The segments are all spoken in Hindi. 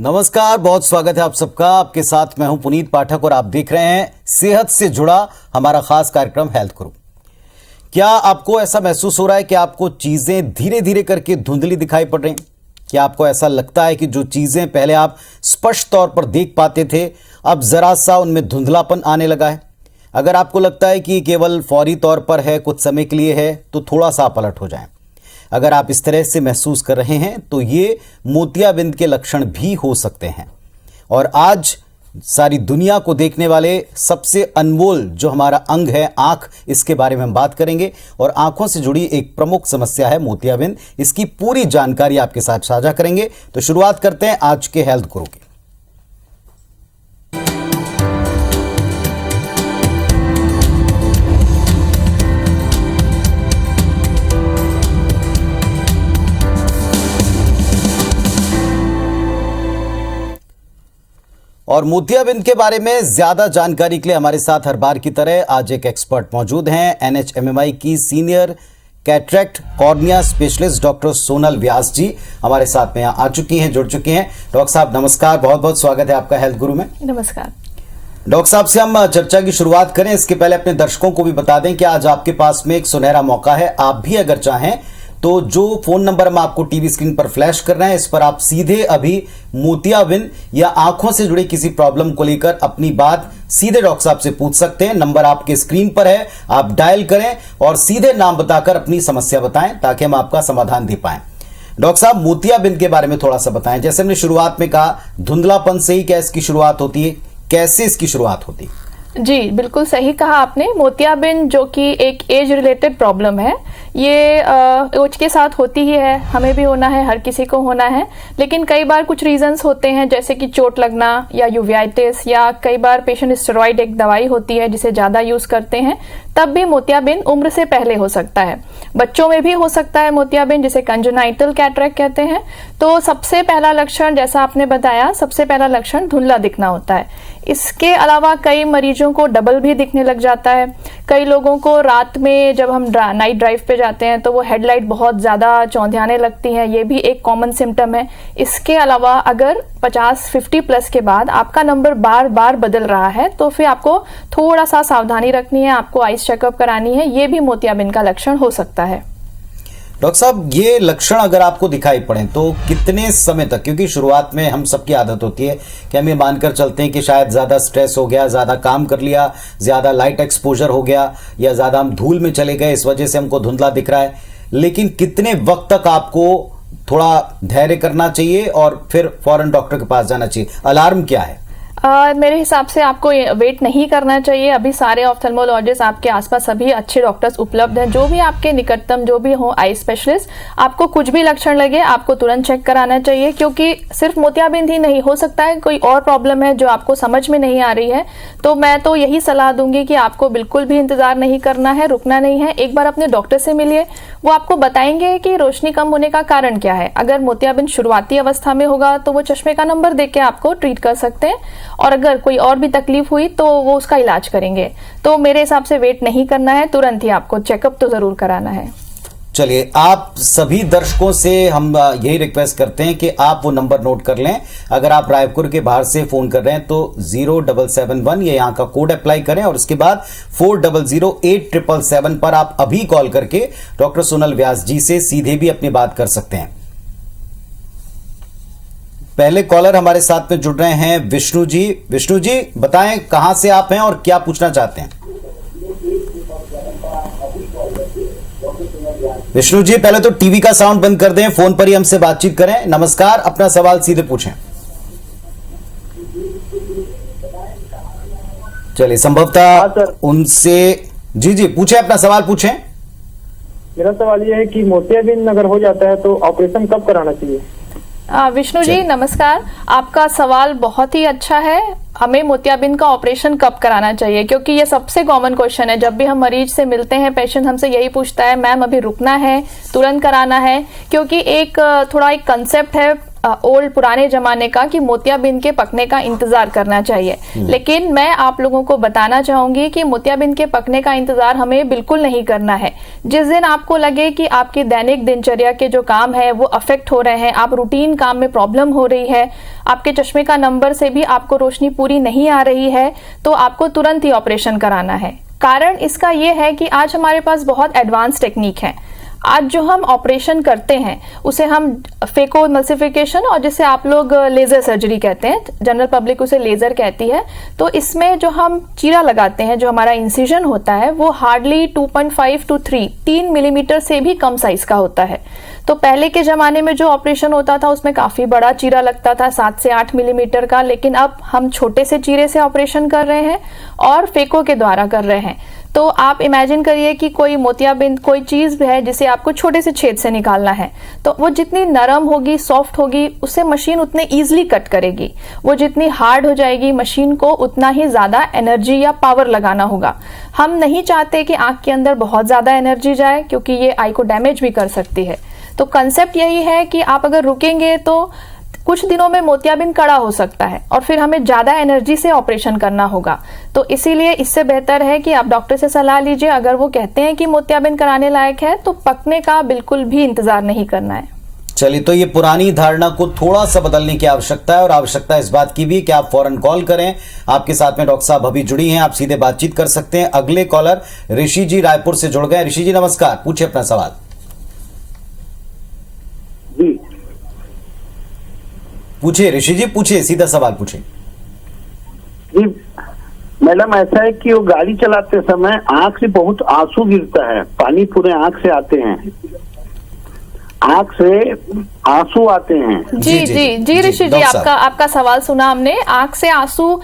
नमस्कार, बहुत स्वागत है आप सबका। आपके साथ मैं हूं पुनीत पाठक और आप देख रहे हैं सेहत से जुड़ा हमारा खास कार्यक्रम हेल्थ गुरु। क्या आपको ऐसा महसूस हो रहा है कि आपको चीजें धीरे धीरे करके धुंधली दिखाई पड़ रही हैं? क्या आपको ऐसा लगता है कि जो चीजें पहले आप स्पष्ट तौर पर देख पाते थे, अब जरा सा उनमें धुंधलापन आने लगा है? अगर आपको लगता है कि केवल फौरी तौर पर है, कुछ समय के लिए है, तो थोड़ा सा आप अलर्ट हो जाएं। अगर आप इस तरह से महसूस कर रहे हैं तो ये मोतियाबिंद के लक्षण भी हो सकते हैं। और आज सारी दुनिया को देखने वाले सबसे अनमोल जो हमारा अंग है आंख, इसके बारे में हम बात करेंगे। और आंखों से जुड़ी एक प्रमुख समस्या है मोतियाबिंद। इसकी पूरी जानकारी आपके साथ साझा करेंगे। तो शुरुआत करते हैं आज के हेल्थ गुरु की। और मोतियाबिंद के बारे में ज्यादा जानकारी के लिए हमारे साथ हर बार की तरह आज एक एक्सपर्ट मौजूद हैं। NHMMI की senior cataract cornea specialist doctor Sonal Vyas ji हमारे साथ में यहाँ आ चुकी हैं, जुड़ चुकी हैं। डॉक्टर साहब नमस्कार, बहुत बहुत स्वागत है आपका हेल्थ गुरु में। नमस्कार डॉक्टर साहब से हम चर्चा की शुरुआत करें, इसके पहले अपने दर्शकों को भी बता दें कि आज आपके पास में एक सुनहरा मौका है। आप भी अगर चाहें तो जो फोन नंबर हम आपको टीवी स्क्रीन पर फ्लैश कर रहे हैं, इस पर आप सीधे अभी मोतियाबिंद या आंखों से जुड़ी किसी प्रॉब्लम को लेकर अपनी बात सीधे डॉक्टर साहब से पूछ सकते हैं। नंबर आपके स्क्रीन पर है, आप डायल करें और सीधे नाम बताकर अपनी समस्या बताएं ताकि हम आपका समाधान दे पाएं। डॉक्टर साहब, मोतियाबिंद के बारे में थोड़ा सा बताएं। जैसे हमने शुरुआत में कहा, धुंधलापन से ही क्या इसकी शुरुआत होती है, कैसे इसकी शुरुआत होती है? जी, बिल्कुल सही कहा आपने। मोतियाबिंद जो कि एक एज रिलेटेड प्रॉब्लम है, ये एज के साथ होती ही है, हमें भी होना है, हर किसी को होना है। लेकिन कई बार कुछ रीजंस होते हैं जैसे कि चोट लगना या यूवेटिस, या कई बार पेशेंट स्टेरॉइड एक दवाई होती है जिसे ज़्यादा यूज़ करते हैं, तब भी मोतियाबिंद उम्र से पहले हो सकता है। बच्चों में भी हो सकता है मोतियाबिंद, जिसे कंजेनाइटल कैटरेक्ट कहते हैं। तो सबसे पहला लक्षण, जैसा आपने बताया, सबसे पहला लक्षण धुंधला दिखना होता है। इसके अलावा कई मरीजों को डबल भी दिखने लग जाता है। कई लोगों को रात में जब हम नाइट ड्राइव पे जाते हैं तो वो हेडलाइट बहुत ज़्यादा चौंधियाने लगती हैं, ये भी एक कॉमन सिम्टम है। इसके अलावा अगर 50-50 प्लस के बाद आपका नंबर बार बार बदल रहा है तो फिर आपको थोड़ा सा सावधानी रखनी है, आपको आइस चेकअप करानी है। ये भी मोतियाबिंद का लक्षण हो सकता है। डॉक्टर साहब, ये लक्षण अगर आपको दिखाई पड़े तो कितने समय तक, क्योंकि शुरुआत में हम सबकी आदत होती है कि हम ये मानकर चलते हैं कि शायद ज़्यादा स्ट्रेस हो गया, ज़्यादा काम कर लिया, ज़्यादा लाइट एक्सपोजर हो गया, या ज़्यादा हम धूल में चले गए, इस वजह से हमको धुंधला दिख रहा है। लेकिन कितने वक्त तक आपको थोड़ा धैर्य करना चाहिए और फिर फौरन डॉक्टर के पास जाना चाहिए? अलार्म क्या है? मेरे हिसाब से आपको वेट नहीं करना चाहिए। अभी सारे ऑफ्थल्मोलॉजिस्ट आपके आसपास सभी अच्छे डॉक्टर्स उपलब्ध हैं, जो भी आपके निकटतम जो भी हो आई स्पेशलिस्ट। आपको कुछ भी लक्षण लगे आपको तुरंत चेक कराना चाहिए, क्योंकि सिर्फ मोतियाबिंद ही नहीं, हो सकता है कोई और प्रॉब्लम है जो आपको समझ में नहीं आ रही है। तो मैं तो यही सलाह दूंगी कि आपको बिल्कुल भी इंतजार नहीं करना है, रुकना नहीं है। एक बार अपने डॉक्टर से मिलिए, वो आपको बताएंगे कि रोशनी कम होने का कारण क्या है। अगर मोतियाबिंद शुरुआती अवस्था में होगा तो वो चश्मे का नंबर देख के आपको ट्रीट कर सकते हैं, और अगर कोई और भी तकलीफ हुई तो वो उसका इलाज करेंगे। तो मेरे हिसाब से वेट नहीं करना है, तुरंत ही आपको चेकअप तो जरूर कराना है। चलिए, आप सभी दर्शकों से हम यही रिक्वेस्ट करते हैं कि आप वो नंबर नोट कर लें। अगर आप रायपुर के बाहर से फोन कर रहे हैं तो 0771 ये यहाँ का कोड अप्लाई करें और उसके बाद 400877 पर आप अभी कॉल करके डॉक्टर सोनल व्यास जी से सीधे भी अपनी बात कर सकते हैं। पहले कॉलर हमारे साथ में जुड़ रहे हैं विष्णु जी। विष्णु जी, बताएं कहां से आप हैं और क्या पूछना चाहते हैं? विष्णु जी, पहले तो टीवी का साउंड बंद कर दें, फोन पर ही हमसे बातचीत करें। नमस्कार, अपना सवाल सीधे पूछें। चलिए, संभवतः उनसे जी पूछें, अपना सवाल पूछें। मेरा सवाल यह है कि मोतियाबिंद अगर हो जाता है तो ऑपरेशन कब कराना चाहिए? विष्णु जी नमस्कार, आपका सवाल बहुत ही अच्छा है। हमें मोतियाबिंद का ऑपरेशन कब कराना चाहिए, क्योंकि ये सबसे कॉमन क्वेश्चन है। जब भी हम मरीज से मिलते हैं, पेशेंट हमसे यही पूछता है, मैम अभी रुकना है, तुरंत कराना है? क्योंकि एक थोड़ा एक कंसेप्ट है ओल्ड पुराने जमाने का कि मोतियाबिंद के पकने का इंतजार करना चाहिए, लेकिन मैं आप लोगों को बताना चाहूंगी कि मोतियाबिंद के पकने का इंतजार हमें बिल्कुल नहीं करना है। जिस दिन आपको लगे कि आपकी दैनिक दिनचर्या के जो काम है वो अफेक्ट हो रहे हैं, आप रूटीन काम में प्रॉब्लम हो रही है, आपके चश्मे का नंबर से भी आपको रोशनी पूरी नहीं आ रही है, तो आपको तुरंत ही ऑपरेशन कराना है। कारण इसका ये है कि आज हमारे पास बहुत एडवांस टेक्निक है। आज जो हम ऑपरेशन करते हैं उसे हम फेको इमल्सिफिकेशन, और जिसे आप लोग लेजर सर्जरी कहते हैं, जनरल पब्लिक उसे लेजर कहती है। तो इसमें जो हम चीरा लगाते हैं, जो हमारा इंसिजन होता है, वो हार्डली 2.5 to 3 मिलीमीटर से भी कम साइज का होता है। तो पहले के जमाने में जो ऑपरेशन होता था उसमें काफी बड़ा चीरा लगता था, 7 से 8 मिलीमीटर का, लेकिन अब हम छोटे से चीरे से ऑपरेशन कर रहे हैं और फेको के द्वारा कर रहे हैं। तो आप इमेजिन करिए कि कोई मोतियाबिंद कोई चीज है जिसे आपको छोटे से छेद से निकालना है, तो वो जितनी नरम होगी, सॉफ्ट होगी, उससे मशीन उतने इजीली कट करेगी। वो जितनी हार्ड हो जाएगी, मशीन को उतना ही ज्यादा एनर्जी या पावर लगाना होगा। हम नहीं चाहते कि आंख के अंदर बहुत ज्यादा एनर्जी जाए, क्योंकि ये आई को डैमेज भी कर सकती है। तो कंसेप्ट यही है कि आप अगर रुकेंगे तो कुछ दिनों में मोतियाबिंद कड़ा हो सकता है और फिर हमें ज्यादा एनर्जी से ऑपरेशन करना होगा। तो इसीलिए इससे बेहतर है कि आप डॉक्टर से सलाह लीजिए। अगर वो कहते हैं कि मोतियाबिंद कराने लायक है तो पकने का बिल्कुल भी इंतजार नहीं करना है। चलिए, तो ये पुरानी धारणा को थोड़ा सा बदलने की आवश्यकता है, और आवश्यकता इस बात की भी कि आप फौरन कॉल करें। आपके साथ में डॉक्टर साहब अभी जुड़ी हैं, आप सीधे बातचीत कर सकते हैं। अगले कॉलर ऋषि जी रायपुर से जुड़ गए। ऋषि जी नमस्कार, पूछिए अपना सवाल। जी पूछिए ऋषि जी, पूछिए, सीधा सवाल पूछिए। जी मैडम, ऐसा है कि वो गाड़ी चलाते समय आंख से बहुत आंसू गिरता है, पानी पूरे आंख से आते हैं, आंख से आंसू आते हैं। जी जी जी ऋषि जी, आपका सवाल सुना हमने। आंख से आंसू,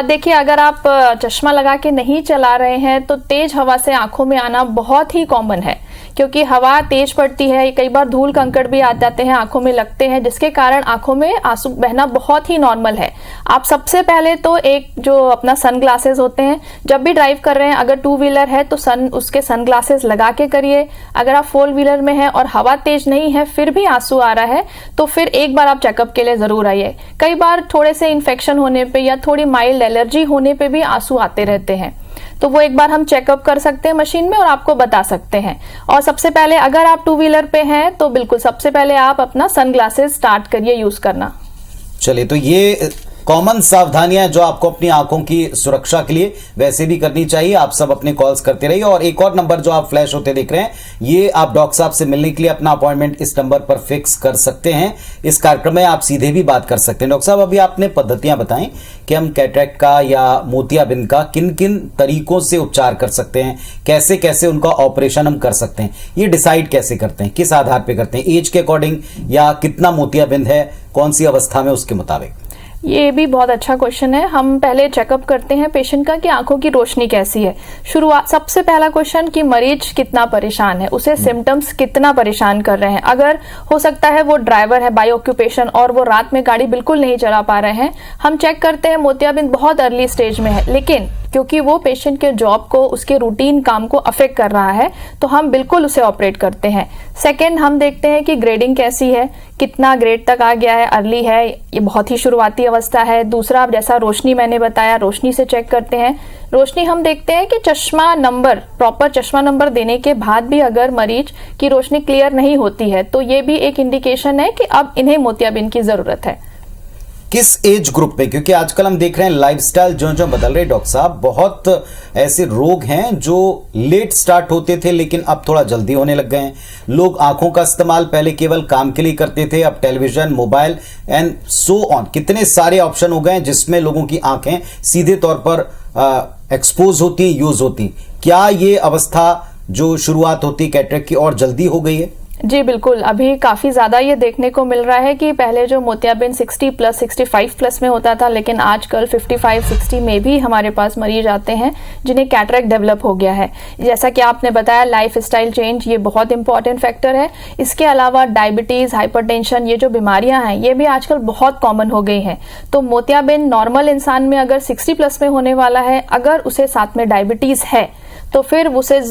देखिए, अगर आप चश्मा लगा के नहीं चला रहे हैं तो तेज हवा से आंखों में आना बहुत ही कॉमन है, क्योंकि हवा तेज पड़ती है। कई बार धूल कंकड़ भी आ जाते हैं, आंखों में लगते हैं, जिसके कारण आंखों में आंसू बहना बहुत ही नॉर्मल है। आप सबसे पहले तो एक जो अपना सन ग्लासेस होते हैं, जब भी ड्राइव कर रहे हैं, अगर 2 व्हीलर है तो उसके सन ग्लासेस लगा के करिए। अगर आप 4 व्हीलर में हैं और हवा तेज नहीं है फिर भी आंसू आ रहा है तो फिर एक बार आप चेकअप के लिए जरूर आइए। कई बार थोड़े से इन्फेक्शन होने पे या थोड़ी माइल्ड एलर्जी होने पे भी आंसू आते रहते हैं, तो वो एक बार हम चेकअप कर सकते हैं मशीन में और आपको बता सकते हैं। और सबसे पहले अगर आप 2 व्हीलर पे हैं तो बिल्कुल सबसे पहले आप अपना सन ग्लासेस स्टार्ट करिए यूज करना। चलिए, तो ये कॉमन सावधानियां जो आपको अपनी आंखों की सुरक्षा के लिए वैसे भी करनी चाहिए। आप सब अपने कॉल्स करते रहिए, और एक और नंबर जो आप फ्लैश होते देख रहे हैं, ये आप डॉक्टर साहब से मिलने के लिए अपना अपॉइंटमेंट इस नंबर पर फिक्स कर सकते हैं। इस कार्यक्रम में आप सीधे भी बात कर सकते हैं। डॉक्टर साहब, अभी आपने पद्धतियां बताई कि हम कैटरेक्ट का या मोतियाबिंद का किन किन तरीकों से उपचार कर सकते हैं, कैसे कैसे उनका ऑपरेशन हम कर सकते हैं, ये डिसाइड कैसे करते हैं, किस आधार पर करते हैं, एज के अकॉर्डिंग या कितना मोतियाबिंद है, कौन सी अवस्था में, उसके मुताबिक? ये भी बहुत अच्छा क्वेश्चन है। हम पहले चेकअप करते हैं पेशेंट का कि आंखों की रोशनी कैसी है। शुरुआत, सबसे पहला क्वेश्चन कि मरीज कितना परेशान है, उसे सिम्टम्स कितना परेशान कर रहे हैं। अगर हो सकता है वो ड्राइवर है बाय ऑक्यूपेशन और वो रात में गाड़ी बिल्कुल नहीं चला पा रहे हैं, हम चेक करते हैं मोतियाबिंद बहुत अर्ली स्टेज में है, लेकिन क्योंकि वो पेशेंट के जॉब को, उसके रूटीन काम को अफेक्ट कर रहा है, तो हम बिल्कुल उसे ऑपरेट करते हैं। सेकंड, हम देखते हैं कि ग्रेडिंग कैसी है, कितना ग्रेड तक आ गया है, अर्ली है, ये बहुत ही शुरुआती अवस्था है। दूसरा, जैसा रोशनी मैंने बताया, रोशनी से चेक करते हैं। रोशनी हम देखते हैं कि चश्मा नंबर, प्रॉपर चश्मा नंबर देने के बाद भी अगर मरीज की रोशनी क्लियर नहीं होती है तो ये भी एक इंडिकेशन है कि अब इन्हें मोतियाबिंद की जरूरत है। किस एज ग्रुप में, क्योंकि आजकल हम देख रहे हैं लाइफस्टाइल जो जो बदल रहे डॉक्टर साहब, बहुत ऐसे रोग हैं जो लेट स्टार्ट होते थे लेकिन अब थोड़ा जल्दी होने लग गए हैं। लोग आंखों का इस्तेमाल पहले केवल काम के लिए करते थे, अब television, mobile and so on, कितने सारे ऑप्शन हो गए हैं जिसमें लोगों की आंखें सीधे तौर पर एक्सपोज होती, यूज होती। क्या ये अवस्था जो शुरुआत होती कैटरेक्ट की और जल्दी हो गई है? जी बिल्कुल, अभी काफी ज्यादा ये देखने को मिल रहा है कि पहले जो मोतियाबिंद 60+, 65+ में होता था, लेकिन आजकल 55-60 में भी हमारे पास मरीज आते हैं जिन्हें कैटरेक्ट डेवलप हो गया है। जैसा कि आपने बताया, लाइफस्टाइल चेंज ये बहुत इंपॉर्टेंट फैक्टर है। इसके अलावा डायबिटीज, हाइपरटेंशन, ये जो बीमारियां हैं ये भी आजकल बहुत कॉमन हो गई हैं। तो मोतियाबिंद नॉर्मल इंसान में अगर 60+ में होने वाला है, अगर उसे साथ में डायबिटीज है तो फिर उसे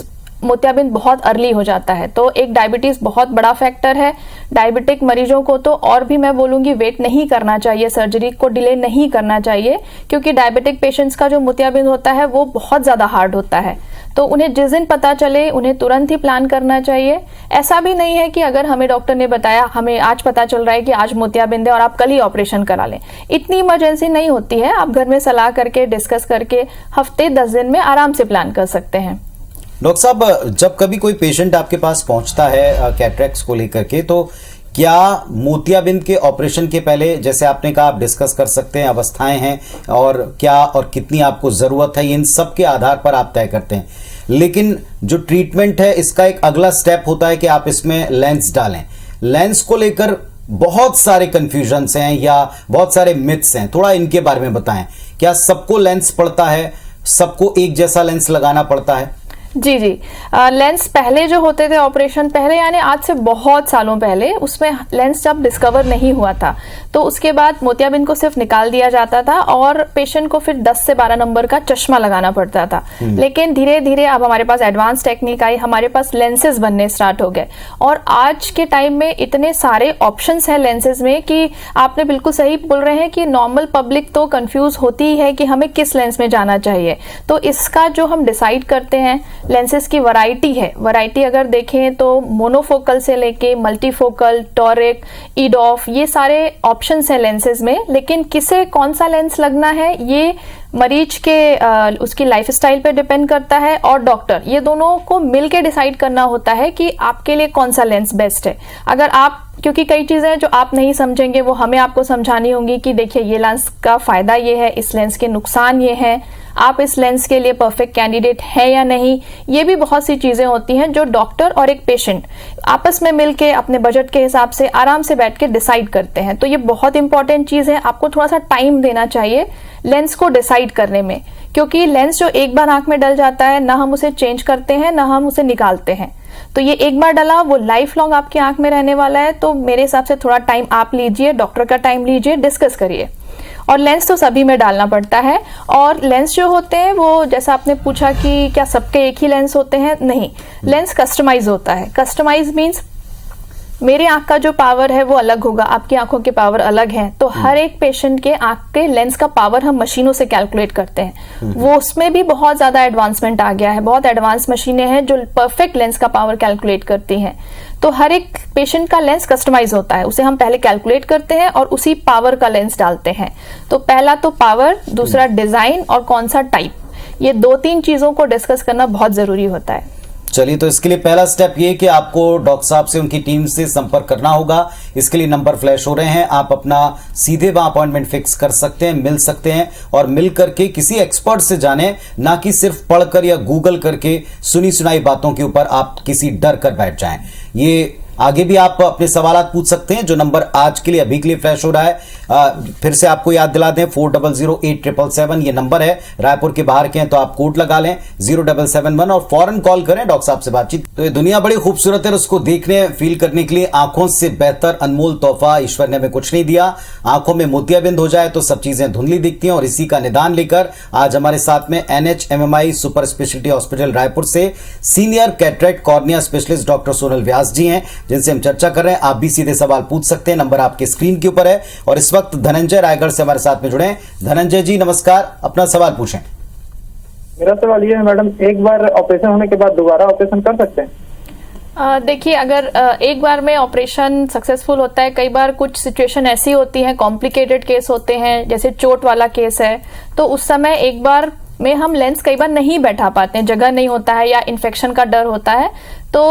मोतियाबिंद बहुत अर्ली हो जाता है। तो एक डायबिटीज बहुत बड़ा फैक्टर है। डायबिटिक मरीजों को तो और भी मैं बोलूंगी वेट नहीं करना चाहिए, सर्जरी को डिले नहीं करना चाहिए, क्योंकि डायबिटिक पेशेंट्स का जो मोतियाबिंद होता है वो बहुत ज्यादा हार्ड होता है। तो उन्हें जिस दिन पता चले उन्हें तुरंत ही प्लान करना चाहिए। ऐसा भी नहीं है कि अगर हमें डॉक्टर ने बताया, हमें आज पता चल रहा है कि आज मोतियाबिंद है और आप कल ही ऑपरेशन करा लें, इतनी इमरजेंसी नहीं होती है। आप घर में सलाह करके डिस्कस करके हफ्ते 10 दिन में आराम से प्लान कर सकते हैं। डॉक्टर साहब, जब कभी कोई पेशेंट आपके पास पहुंचता है कैटरेक्ट्स को लेकर के, तो क्या मोतियाबिंद के ऑपरेशन के पहले, जैसे आपने कहा, आप डिस्कस कर सकते हैं, अवस्थाएं हैं और क्या और कितनी आपको जरूरत है, इन सब के आधार पर आप तय करते हैं। लेकिन जो ट्रीटमेंट है इसका एक अगला स्टेप होता है कि आप इसमें लेंस डालें। लेंस को लेकर बहुत सारे कंफ्यूजन्स हैं या बहुत सारे मिथ्स हैं, थोड़ा इनके बारे में बताएं। क्या सबको लेंस पड़ता है, सबको एक जैसा लेंस लगाना पड़ता है? जी जी, लेंस पहले जो होते थे ऑपरेशन पहले, यानी आज से बहुत सालों पहले, उसमें लेंस जब डिस्कवर नहीं हुआ था तो उसके बाद मोतियाबिंद को सिर्फ निकाल दिया जाता था और पेशेंट को फिर 10 से 12 नंबर का चश्मा लगाना पड़ता था। लेकिन धीरे धीरे अब हमारे पास एडवांस टेक्निक आई, हमारे पास लेंसेज बनने स्टार्ट हो गए और आज के टाइम में इतने सारे ऑप्शंस हैं लेंसेज में कि आपने बिल्कुल सही बोल रहे हैं कि नॉर्मल पब्लिक तो कंफ्यूज होती ही है कि हमें किस लेंस में जाना चाहिए। तो इसका जो हम डिसाइड करते हैं, लेंसेज की वैरायटी है। वैरायटी अगर देखें तो मोनोफोकल से लेके मल्टीफोकल, टॉरिक, ईडॉफ, ये सारे ऑप्शंस हैं लेंसेज में। लेकिन किसे कौन सा लेंस लगना है ये मरीज के उसकी लाइफस्टाइल पे डिपेंड करता है और डॉक्टर, ये दोनों को मिलके डिसाइड करना होता है कि आपके लिए कौन सा लेंस बेस्ट है। अगर आप, क्योंकि कई चीजें जो आप नहीं समझेंगे वो हमें आपको समझानी होंगी कि देखिए ये लेंस का फायदा ये है, इस लेंस के नुकसान ये है, आप इस लेंस के लिए परफेक्ट कैंडिडेट है या नहीं। ये भी बहुत सी चीजें होती हैं जो डॉक्टर और एक पेशेंट आपस में मिलके अपने बजट के हिसाब से आराम से बैठ के डिसाइड करते हैं। तो ये बहुत इंपॉर्टेंट चीज है, आपको थोड़ा सा टाइम देना चाहिए लेंस को डिसाइड करने में, क्योंकि लेंस जो एक बार आंख में डल जाता है, ना हम उसे चेंज करते हैं ना हम उसे निकालते हैं। तो ये एक बार डला वो लाइफ लॉन्ग आपकी आंख में रहने वाला है। तो मेरे हिसाब से थोड़ा टाइम आप लीजिए, डॉक्टर का टाइम लीजिए, डिस्कस करिए। और लेंस तो सभी में डालना पड़ता है। और लेंस जो होते हैं वो, जैसा आपने पूछा कि क्या सबके एक ही लेंस होते हैं, नहीं, लेंस कस्टमाइज होता है। कस्टमाइज मीन्स मेरे आंख का जो पावर है वो अलग होगा, आपकी आंखों के पावर अलग हैं। तो हर एक पेशेंट के आंख के लेंस का पावर हम मशीनों से कैलकुलेट करते हैं। वो उसमें भी बहुत ज्यादा एडवांसमेंट आ गया है, बहुत एडवांस मशीनें हैं जो परफेक्ट लेंस का पावर कैलकुलेट करती हैं। तो हर एक पेशेंट का लेंस कस्टमाइज होता है, उसे हम पहले कैलकुलेट करते हैं और उसी पावर का लेंस डालते हैं। तो पहला तो पावर, दूसरा डिजाइन और कौन सा टाइप, ये 2-3 चीजों को डिस्कस करना बहुत जरूरी होता है। चलिए, तो इसके लिए पहला स्टेप ये कि आपको डॉक्टर साहब से, उनकी टीम से संपर्क करना होगा। इसके लिए नंबर फ्लैश हो रहे हैं, आप अपना सीधे वहां अपॉइंटमेंट फिक्स कर सकते हैं, मिल सकते हैं और मिल करके किसी एक्सपर्ट से जाने, ना कि सिर्फ पढ़कर या गूगल करके सुनी सुनाई बातों के ऊपर आप किसी डर कर बैठ जाएं। ये आगे भी आप अपने सवालात पूछ सकते हैं, जो नंबर आज के लिए अभी के लिए फ्लैश हो रहा है। फिर से आपको याद दिला दें, 400877 ये नंबर है। रायपुर के बाहर के हैं तो आप कोड लगा लें 0771 और फौरन कॉल करें डॉक्टर साहब से बातचीत। तो ये दुनिया बड़ी खूबसूरत है, उसको देखने फील करने के लिए आंखों से बेहतर अनमोल तोहफा ईश्वर ने हमें कुछ नहीं दिया। आंखों में मोतियाबिंद हो जाए तो सब चीजें धुंधली दिखती हैं और इसी का निदान लेकर आज हमारे साथ में NHMMI super speciality hospital Raipur से senior cataract cornea specialist doctor Sonal Vyas ji हैं, जिनसे हम चर्चा कर रहे हैं। आप भी सीधे सवाल पूछ सकते हैं, नंबर आपके स्क्रीन के ऊपर है। और इस वक्त धनंजय रायगढ़ से हमारे साथ में जुड़े हैं। धनंजय जी नमस्कार, अपना सवाल पूछें। मेरा सवाल ये है मैडम, एक बार ऑपरेशन होने के बाद दोबारा ऑपरेशन कर सकते हैं? देखिए, अगर एक बार में ऑपरेशन सक्सेसफुल होता है, कई बार कुछ सिचुएशन ऐसी होती हैं, कॉम्प्लिकेटेड केस होते हैं, जैसे चोट वाला केस है, तो उस समय एक बार में हम लेंस कई बार नहीं बैठा पाते हैं, जगह नहीं होता है या इन्फेक्शन का डर होता है। तो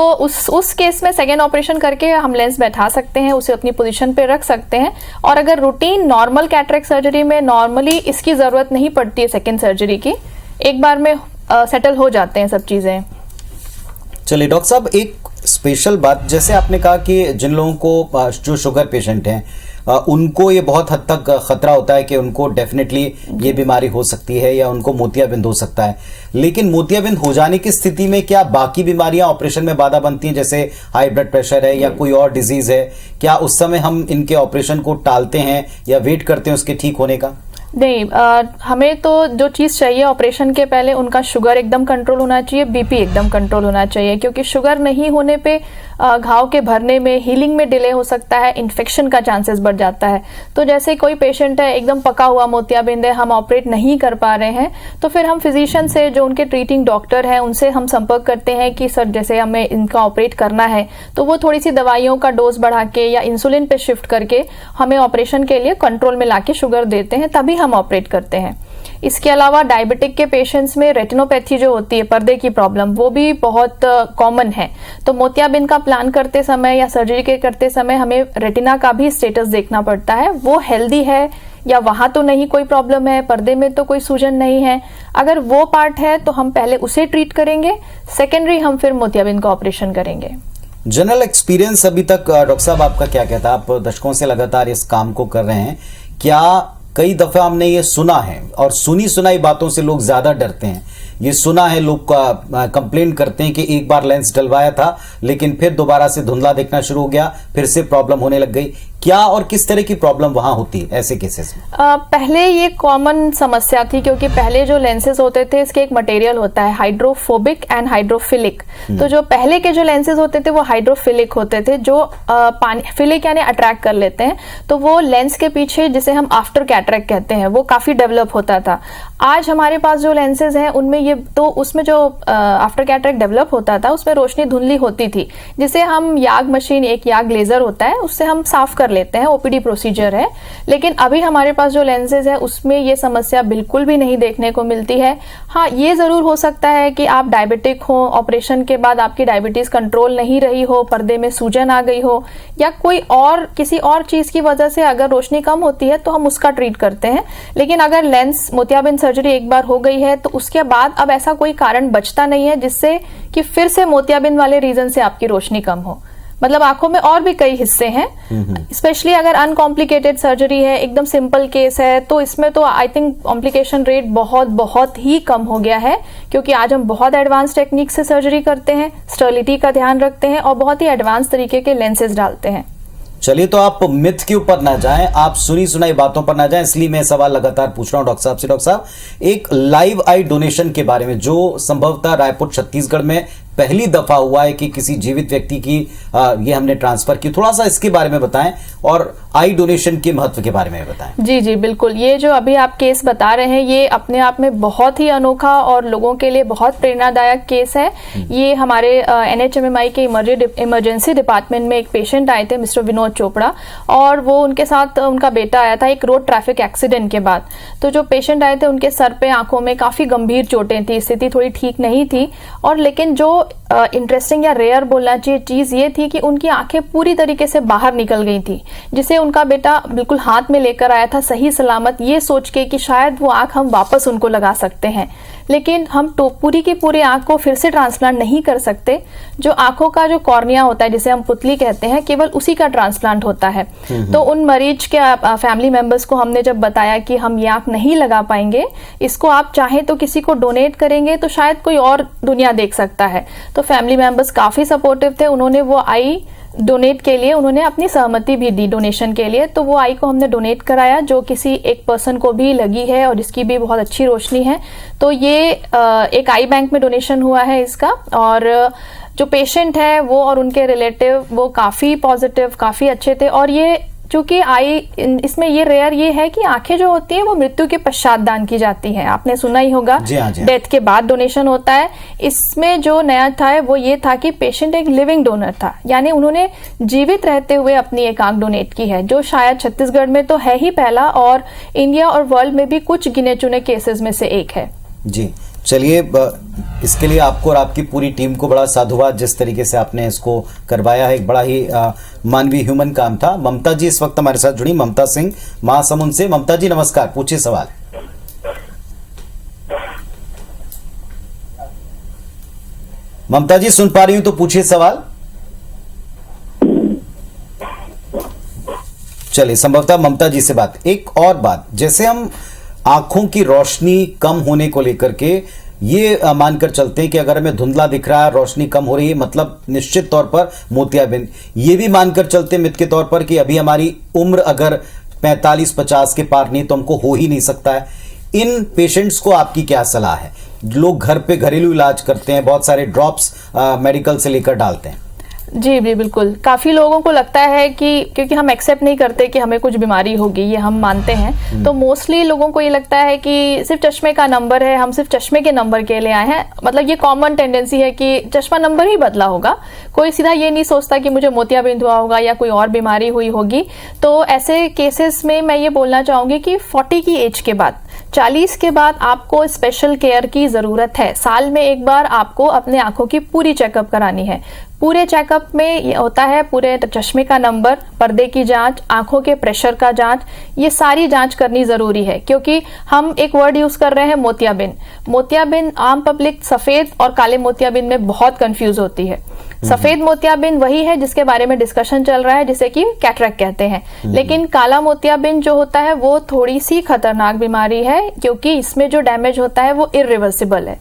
उस केस में सेकेंड ऑपरेशन करके हम लेंस बैठा सकते हैं, उसे अपनी पोजीशन पे रख सकते हैं। और अगर रूटीन नॉर्मल कैटरेक्ट सर्जरी में नॉर्मली इसकी जरूरत नहीं पड़ती है सेकेंड सर्जरी की, एक बार में सेटल हो जाते हैं सब चीजें। चलिए डॉक्टर साहब, एक स्पेशल बात, जैसे आपने कहा कि जिन लोगों को जो शुगर पेशेंट हैं उनको ये बहुत हद तक खतरा होता है कि उनको डेफिनेटली ये बीमारी हो सकती है या उनको मोतियाबिंद हो सकता है। लेकिन मोतियाबिंद हो जाने की स्थिति में क्या बाकी बीमारियां ऑपरेशन में बाधा बनती हैं, जैसे हाई ब्लड प्रेशर है या कोई और डिजीज है, क्या उस समय हम इनके ऑपरेशन को टालते हैं या वेट करते हैं उसके ठीक होने का? नहीं, हमें तो जो चीज़ चाहिए ऑपरेशन के पहले, उनका शुगर एकदम कंट्रोल होना चाहिए, बीपी एकदम कंट्रोल होना चाहिए, क्योंकि शुगर नहीं होने पे घाव के भरने में, हीलिंग में डिले हो सकता है, इन्फेक्शन का चांसेस बढ़ जाता है। तो जैसे कोई पेशेंट है एकदम पका हुआ मोतियाबिंद है, हम ऑपरेट नहीं कर पा रहे हैं, तो फिर हम फिजिशियन से, जो उनके ट्रीटिंग डॉक्टर हैं, उनसे हम संपर्क करते हैं कि सर जैसे हमें इनका ऑपरेट करना है, तो वो थोड़ी सी दवाइयों का डोज बढ़ा के या इंसुलिन पे शिफ्ट करके हमें ऑपरेशन के लिए कंट्रोल में लाके शुगर देते हैं, तभी हम ऑपरेट करते हैं। इसके अलावा डायबिटिक के पेशेंट्स में रेटिनोपैथी जो होती है, पर्दे की प्रॉब्लम, वो भी बहुत कॉमन है। तो मोतियाबिंद का प्लान करते समय या सर्जरी के करते समय हमें रेटिना का भी स्टेटस देखना पड़ता है, वो हेल्दी है या वहां तो नहीं कोई प्रॉब्लम है, पर्दे में तो कोई सूजन नहीं है। अगर वो पार्ट है तो हम पहले उसे ट्रीट करेंगे, सेकेंडरी हम फिर मोतियाबिंद का ऑपरेशन करेंगे। जनरल एक्सपीरियंस अभी तक डॉक्टर साहब आपका क्या कहता है? आप दशकों से लगातार इस काम को कर रहे हैं, क्या कई दफा हमने ये सुना है और सुनी सुनाई बातों से लोग ज्यादा डरते हैं, ये सुना है लोग कंप्लेन करते हैं कि एक बार लेंस डलवाया था लेकिन फिर दोबारा से धुंधला दिखना शुरू हो गया, फिर से प्रॉब्लम होने लग गई, क्या और किस तरह की प्रॉब्लम वहां होती है ऐसे केसेस में? पहले ये कॉमन समस्या थी, क्योंकि पहले जो लेंसेज होते थे इसके एक मटेरियल होता है हाइड्रोफोबिक एंड हाइड्रोफिलिक। तो जो पहले के जो लेंसेज होते थे वो हाइड्रोफिलिक होते थे, जो पानी, फिलिक यानी अट्रैक्ट कर लेते हैं, तो वो लेंस के पीछे जिसे हम आफ्टर कैटरेक्ट कहते हैं वो काफी डेवलप होता था। आज हमारे पास जो लेंसेज हैं उनमें ये, तो उसमें जो आफ्टर कैटरेक्ट डेवलप होता था उसमें रोशनी धुंधली होती थी, जिसे हम याग मशीन, एक याग लेजर होता है, उससे हम साफ कर लेते हैं, ओपीडी प्रोसीजर है। लेकिन अभी हमारे पास जो लेंसेज है उसमें ये समस्या बिल्कुल भी नहीं देखने को मिलती है। हाँ, ये जरूर हो सकता है कि आप डायबिटिक हो, ऑपरेशन के बाद आपकी डायबिटीज कंट्रोल नहीं रही हो, पर्दे में सूजन आ गई हो, या कोई और किसी और चीज की वजह से अगर रोशनी कम होती है तो हम उसका ट्रीट करते हैं। लेकिन अगर लेंस मोतियाबिंद सर्जरी एक बार हो गई है तो उसके बाद अब ऐसा कोई कारण बचता नहीं है जिससे कि फिर से मोतियाबिंद वाले रीजन से आपकी रोशनी कम हो। मतलब आंखों में और भी कई हिस्से हैं, स्पेशली अगर अनकॉम्प्लिकेटेड सर्जरी है, एकदम सिंपल केस है, तो इसमें तो आई थिंक कॉम्प्लिकेशन रेट बहुत बहुत ही कम हो गया है, क्योंकि आज हम बहुत एडवांस टेक्निक से सर्जरी करते हैं, स्टर्लिटी का ध्यान रखते हैं और बहुत ही एडवांस तरीके के लेंसेज डालते हैं। चलिए, तो आप मिथ के ऊपर ना जाएं, आप सुनी सुनाई बातों पर ना जाएं, इसलिए मैं सवाल लगातार पूछ रहा हूं डॉक्टर साहब से। डॉक्टर साहब, एक लाइव आई डोनेशन के बारे में, जो संभवतः रायपुर छत्तीसगढ़ में पहली दफा हुआ है कि किसी जीवित व्यक्ति की ये हमने ट्रांसफर की, थोड़ा सा इसके बारे में बताएं और आई डोनेशन के महत्व के बारे में बताएं। जी जी बिल्कुल, ये जो अभी आप केस बता रहे हैं ये अपने आप में बहुत ही अनोखा और लोगों के लिए बहुत प्रेरणादायक केस है। ये हमारे NHMMI के इमरजेंसी डिपार्टमेंट में एक पेशेंट आए थे, मिस्टर विनोद चोपड़ा, और वो उनके साथ उनका बेटा आया था एक रोड ट्रैफिक एक्सीडेंट के बाद। तो जो पेशेंट आए थे उनके सर पे, आंखों में काफी गंभीर चोटें थी, स्थिति थोड़ी ठीक नहीं थी, और लेकिन जो इंटरेस्टिंग या रेयर बोलना चाहिए चीज ये थी कि उनकी आंखें पूरी तरीके से बाहर निकल गई थी, जिसे उनका बेटा बिल्कुल हाथ में लेकर आया था सही सलामत, ये सोच के कि शायद वो आंख हम वापस उनको लगा सकते हैं। लेकिन हम तो पूरी की पूरी आंख को फिर से ट्रांसप्लांट नहीं कर सकते। जो आंखों का जो कॉर्निया होता है, जिसे हम पुतली कहते हैं, केवल उसी का ट्रांसप्लांट होता है। तो उन मरीज के फैमिली मेंबर्स को हमने जब बताया कि हम ये आंख नहीं लगा पाएंगे, इसको आप चाहें तो किसी को डोनेट करेंगे तो शायद कोई और दुनिया देख सकता है। तो फैमिली मेंबर्स काफी सपोर्टिव थे, उन्होंने वो आई डोनेट के लिए उन्होंने अपनी सहमति भी दी डोनेशन के लिए। तो वो आई को हमने डोनेट कराया, जो किसी एक पर्सन को भी लगी है और जिसकी भी बहुत अच्छी रोशनी है। तो ये एक आई बैंक में डोनेशन हुआ है इसका, और जो पेशेंट है वो और उनके रिलेटिव वो काफी पॉजिटिव, काफी अच्छे थे। और ये चूंकि इसमें ये रेयर ये है कि आंखें जो होती है वो मृत्यु के पश्चात दान की जाती हैं, आपने सुना ही होगा, डेथ के बाद डोनेशन होता है। इसमें जो नया था वो ये था कि पेशेंट एक लिविंग डोनर था, यानी उन्होंने जीवित रहते हुए अपनी एक आंख डोनेट की है, जो शायद छत्तीसगढ़ में तो है ही पहला, और इंडिया और वर्ल्ड में भी कुछ गिने चुने केसेस में से एक है। जी, चलिए, इसके लिए आपको और आपकी पूरी टीम को बड़ा साधुवाद, जिस तरीके से आपने इसको करवाया है। एक बड़ा ही मानवीय ह्यूमन काम था। ममता जी इस वक्त हमारे साथ जुड़ी, ममता सिंह महासमुंद से। ममता जी नमस्कार, पूछिए सवाल। ममता जी सुन पा रही हूं तो पूछिए सवाल। चलिए, संभवतः ममता जी से बात। एक और बात, जैसे हम आंखों की रोशनी कम होने को लेकर के ये मानकर चलते हैं कि अगर हमें धुंधला दिख रहा है, रोशनी कम हो रही है, मतलब निश्चित तौर पर मोतियाबिंद। ये भी मानकर चलते हैं मिथ के तौर पर कि अभी हमारी उम्र अगर 45-50 के पार नहीं तो हमको हो ही नहीं सकता है। इन पेशेंट्स को आपकी क्या सलाह है? लोग घर पे घरेलू इलाज करते हैं, बहुत सारे ड्रॉप्स मेडिकल से लेकर डालते हैं। जी जी बिल्कुल, काफ़ी लोगों को लगता है कि क्योंकि हम एक्सेप्ट नहीं करते कि हमें कुछ बीमारी होगी, ये हम मानते हैं, तो मोस्टली लोगों को ये लगता है कि सिर्फ चश्मे का नंबर है, हम सिर्फ चश्मे के नंबर के लिए आए हैं। मतलब ये कॉमन टेंडेंसी है कि चश्मा नंबर ही बदला होगा, कोई सीधा ये नहीं सोचता कि मुझे मोतियाबिंद हुआ होगा या कोई और बीमारी हुई होगी। तो ऐसे केसेस में मैं ये बोलना चाहूँगी कि 40 की एज के बाद, 40 के बाद आपको स्पेशल केयर की ज़रूरत है। साल में एक बार आपको अपने आंखों की पूरी चेकअप करानी है। पूरे चेकअप में ये होता है पूरे चश्मे का नंबर, पर्दे की जांच, आंखों के प्रेशर का जांच, ये सारी जांच करनी ज़रूरी है। क्योंकि हम एक वर्ड यूज़ कर रहे हैं मोतियाबिंद। मोतियाबिंद आम पब्लिक सफ़ेद और काले मोतियाबिंद में बहुत कंफ्यूज होती है। सफेद मोतियाबिंद वही है जिसके बारे में डिस्कशन चल रहा है, जिसे कि कैटरेक्ट कहते हैं। लेकिन काला मोतियाबिंद जो होता है वो थोड़ी सी खतरनाक बीमारी है, क्योंकि इसमें जो डैमेज होता है वो इरिवर्सिबल है।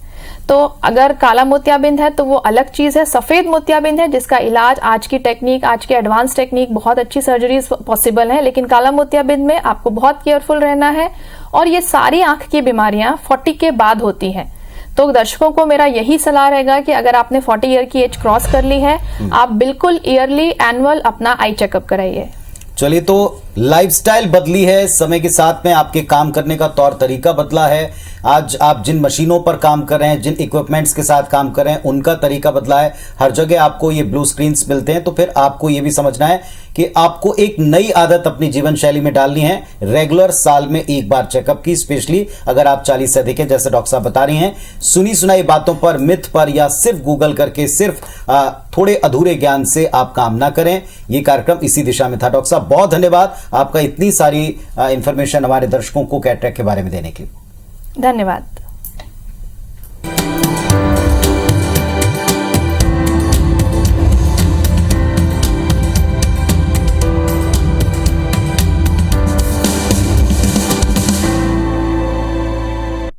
तो अगर काला मोतियाबिंद है तो वो अलग चीज है। सफेद मोतियाबिंद है जिसका इलाज आज की टेक्निक, आज के एडवांस टेक्निक, बहुत अच्छी सर्जरीज पॉसिबल है। लेकिन काला मोतियाबिंद में आपको बहुत केयरफुल रहना है। और ये सारी आंख की बीमारियां 40 के बाद होती हैं। तो दर्शकों को मेरा यही सलाह रहेगा कि अगर आपने 40 ईयर की एज क्रॉस कर ली है, आप बिल्कुल ईयरली एनुअल अपना आई चेकअप कराइए। चलिए, तो लाइफस्टाइल बदली है, समय के साथ में आपके काम करने का तौर तरीका बदला है। आज आप जिन मशीनों पर काम कर रहे हैं, जिन इक्विपमेंट्स के साथ काम कर रहे हैं, उनका तरीका बदला है। हर जगह आपको ये ब्लू स्क्रीन्स मिलते हैं। तो फिर आपको ये भी समझना है कि आपको एक नई आदत अपनी जीवन शैली में डालनी है। रेगुलर साल में एक बार चेकअप की, स्पेशली अगर आप 40 से अधिक हैं, जैसे डॉक्टर साहब बता रही हैं। सुनी सुनाई बातों पर, मिथ पर या सिर्फ गूगल करके, सिर्फ थोड़े अधूरे ज्ञान से आप काम ना करें। ये कार्यक्रम इसी दिशा में था। डॉक्टर साहब, बहुत धन्यवाद आपका इतनी सारी इंफॉर्मेशन हमारे दर्शकों को कैटरेक्ट के बारे में देने के लिए। धन्यवाद।